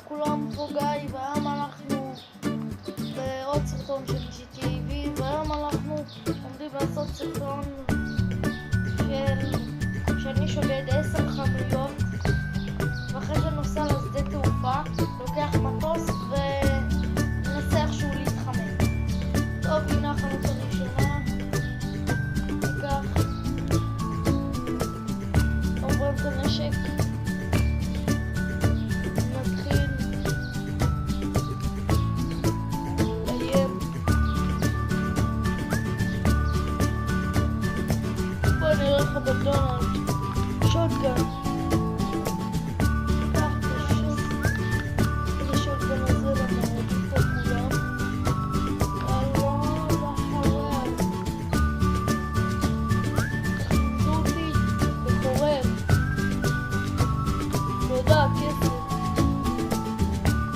לכולם, פה גיא, והיום אנחנו בעוד סרטון של GTV, והיום אנחנו עומדים לעשות סרטון שאני שודד 10 חנויות, ואחרי זה נוסע לשדה תעופה, לוקח מטוס וננסה איכשהו להתחמם. טוב, הנה החנות הראשונה, ניקח, עוברים את הנשק. בדונלד, שוטגן. קח את השוטגן הזה למערבים פה כולם. אללה לחרב. תכניסו אותי בחורב. תודה, כסף.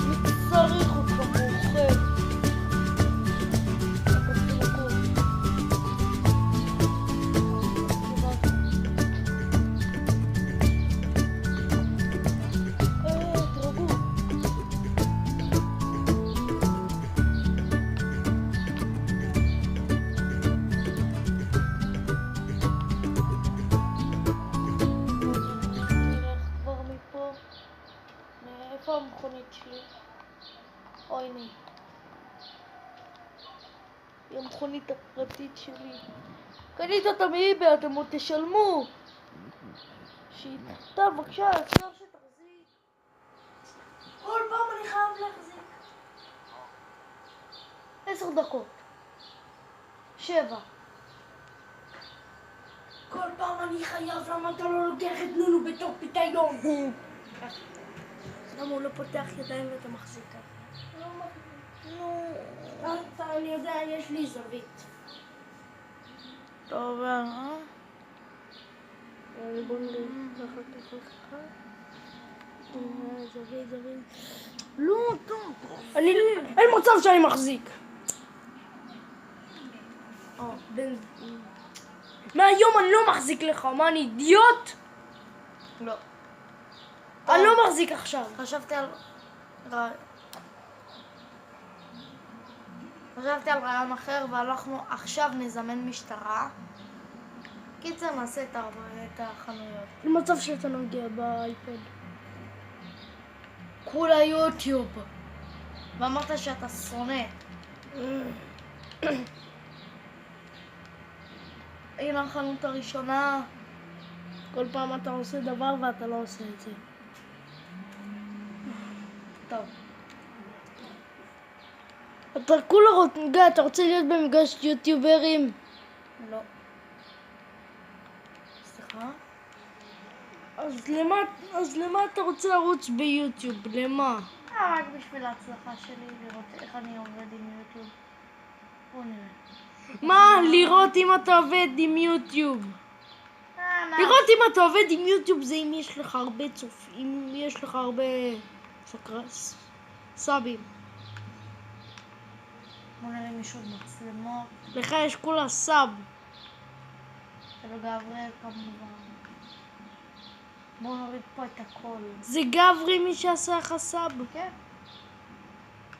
מי צריך אותך מורחב? איפה המכונית שלי? אוי נה. היא המכונית הפרטית שלי. קנית אותה מאיבי, אתם עוד תשלמו. שיט. טוב, בבקשה, אפשר שתחזיק. כל פעם אני חייב להחזיק. 10 דקות. 7. כל פעם אני חייב, למה אתה לא לוקח את נונו בתור פיתיון? למה הוא לא פותח ידיים ואתה מחזיק ככה? לא מחזיק. נו, אני יודע, יש לי זווית. טוב, בוא נראה, ככה. זווית. לא, טוב. אין מצב שאני מחזיק. מהיום אני לא מחזיק לך, מה, אני אידיוט? לא. אני לא מחזיק עכשיו. חשבתי על רעיון אחר, ואנחנו עכשיו נזמן משטרה. קיצר, נעשה את החנויות. למצב שאתה נוגע באייפד. כולה יוטיוב. ואמרת שאתה שונא. הנה החנות הראשונה. כל פעם אתה עושה דבר ואתה לא עושה את זה. טוב. אתה כולה רגע, אתה רוצה להיות במפגש יוטיוברים? לא. סליחה? אז למה אתה רוצה לרוץ ביוטיוב? למה? רק בשביל ההצלחה שלי, לראות איך אני עובד עם יוטיוב. בוא נראה. מה? לראות אם אתה עובד עם יוטיוב. לראות אם אתה עובד עם יוטיוב זה אם יש לך הרבה צופים, אם יש לך הרבה סאבים. בוא נראה מישהו מצלמות. לך יש כולה סאב. שלא גברי כמובן. בוא נוריד פה את הכל. זה גברי מי שעשה לך סאב? כן.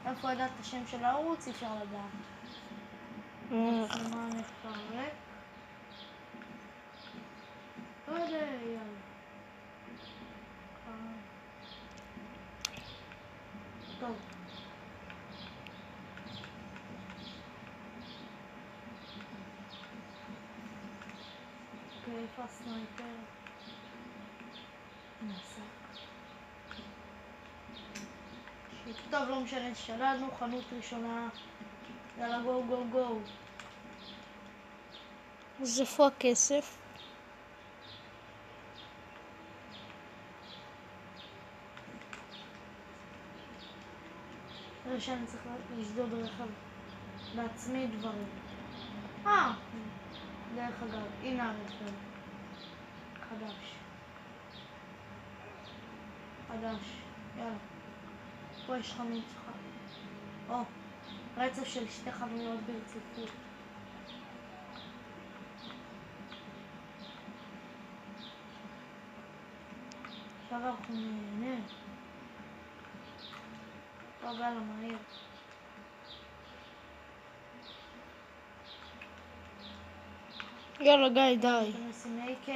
איפה ידעת את השם של הערוץ? אפשר לדעת. מצלמה נפרק. לא יודע, יאללה. טוב. אוקיי, איפה הסנייפר? נעשה. טוב, לא משנה, שלנו, חנות ראשונה. יאללה, גו גו גו. אז איפה הכסף? זה שאני צריך לשדוד רכב בעצמי דברים. דרך אגב, הנה הרכב. חדש. יאללה. פה יש חנות שלך. רצף של 2 חנויות ברציפות. עכשיו אנחנו נהנה. יאללה, מהיר. יאללה גיא, די. אתם עושים AK.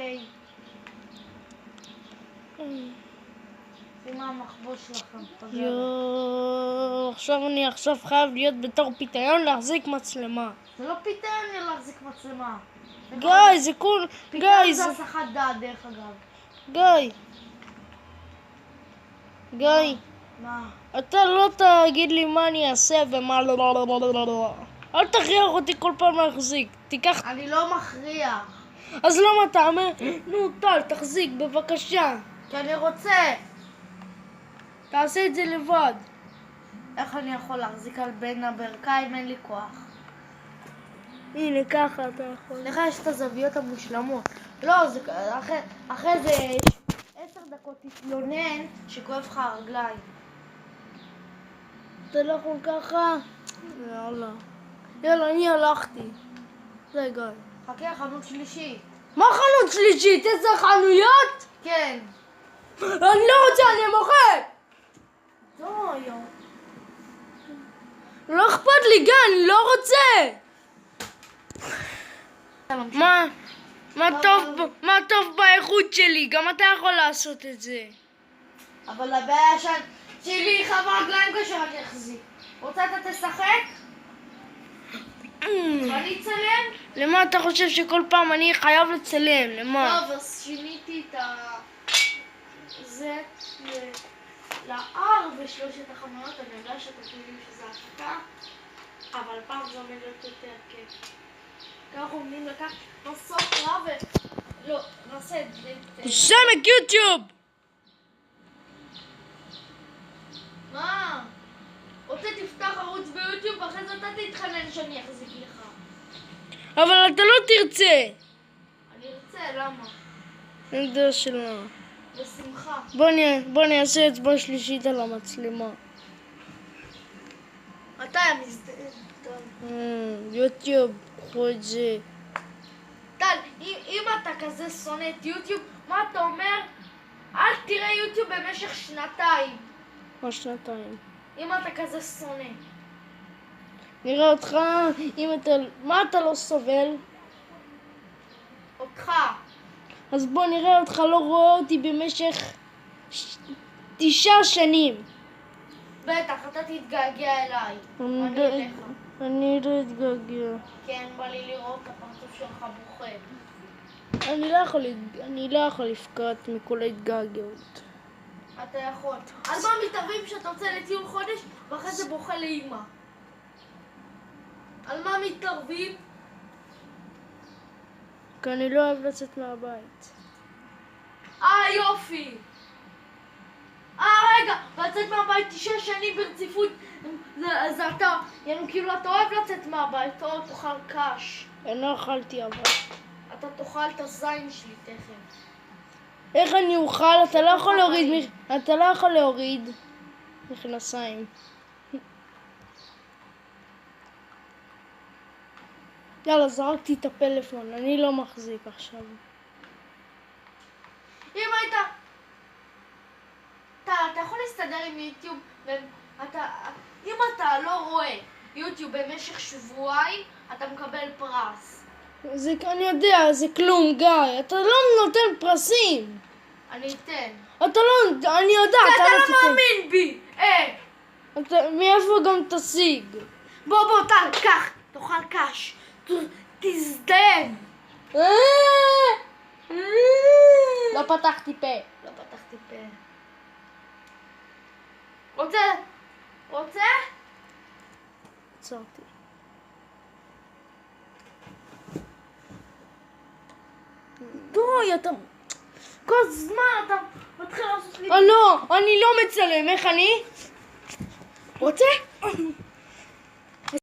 שימה המחבוש שלכם. יואו, עכשיו חייב להיות בתור פיתיון להחזיק מצלמה. זה לא פיתיון להחזיק מצלמה. גיא, זה כול... פיתיון זה הסחת דעת דרך אגב. גיא, מה? אתה לא תגיד לי מה אני אעשה ומה לא. אל תכריח אותי כל פעם להחזיק. תיקח... אני לא מכריח. אז למה אתה אומר? נו טל, תחזיק בבקשה. כי אני רוצה. תעשה את זה לבד. איך אני יכול להחזיק על בין הברכיים? אין לי כוח. הנה, ככה אתה יכול. לך יש את הזוויות המושלמות. לא, זה... אחרי זה 10 דקות תתלונן שכואב לך הרגליים. אתה לא יכול ככה? יאללה, אני הלכתי. זה גיא. חכה, חנות שלישית. מה חנות שלישית? איזה חנויות? כן. אני לא רוצה, אני מוכר! זו, לא אכפת לי, גיא, אני לא רוצה! מה טוב באיכות שלי? גם אתה יכול לעשות את זה. אבל הבעיה שלי חווה רגליים כאשר אני אחזיק. רוצה אתה תשחק? אני אצלם? למה אתה חושב שכל פעם אני חייב לצלם? למה? טוב, אז שיניתי את זה ל-R בשלושת החנויות. אני יודע שאתם חושבים שזה הפקה, אבל פעם זה עומד להיות יותר כיף. ככה עומדים לקחת מסוק רע לא, נעשה את זה. סמק יוטיוב! מה? רוצה תפתח ערוץ ביוטיוב ואחרי זה אתה תתחנן שאני אחזיק לך. אבל אתה לא תרצה. אני ארצה, למה? אני יודע שלא. בשמחה. בוא נעשה אצבע שלישית על המצלמה. מתי המזדהה? יוטיוב, קחו את זה. טל, אם אתה כזה שונא את יוטיוב, מה אתה אומר? אל תראה יוטיוב במשך 2 מה 2? אם אתה כזה שונא. נראה אותך, מה אתה לא סובל? אותך. אז בוא נראה אותך לא רואה אותי במשך 9 שנים. בטח, אתה תתגעגע אליי. אני אליך. אני לא אתגעגע. כן, בא לי לראות את הפרצוף שלך בוכה. אני לא יכול לפקוט מכל ההתגעגעות. אתה יכול. על מה מתערבים שאתה יוצא לטיול חודש ואחרי זה בוכה לאמא? על מה מתערבים? כי אני לא אוהב לצאת מהבית. יופי. רגע, לצאת מהבית 9 שנים ברציפות, אז אתה, כאילו אתה אוהב לצאת מהבית, או תאכל קש. אני לא אכלתי אבל. אתה תאכל את הזין שלי תכף. איך אני אוכל? אתה לא יכול להוריד מכנסיים. יאללה, זרקתי את הפלאפון, אני לא מחזיק עכשיו. אם היית... אתה יכול להסתדר עם יוטיוב, אם אתה לא רואה יוטיוב במשך שבועיים, אתה מקבל פרס. אני יודע, זה כלום, גיא. אתה לא נותן פרסים. אני אתן. אתה לא... אני יודעת, אתה לא מאמין בי. מאיפה גם תשיג? בוא, טל, קח. תאכל קש. תזדהם. לא פתחתי פה. רוצה? עצרתי. די, אתה... כל זמן אתה מתחיל לעשות לי... לא, אני לא מצלם, איך אני? רוצה?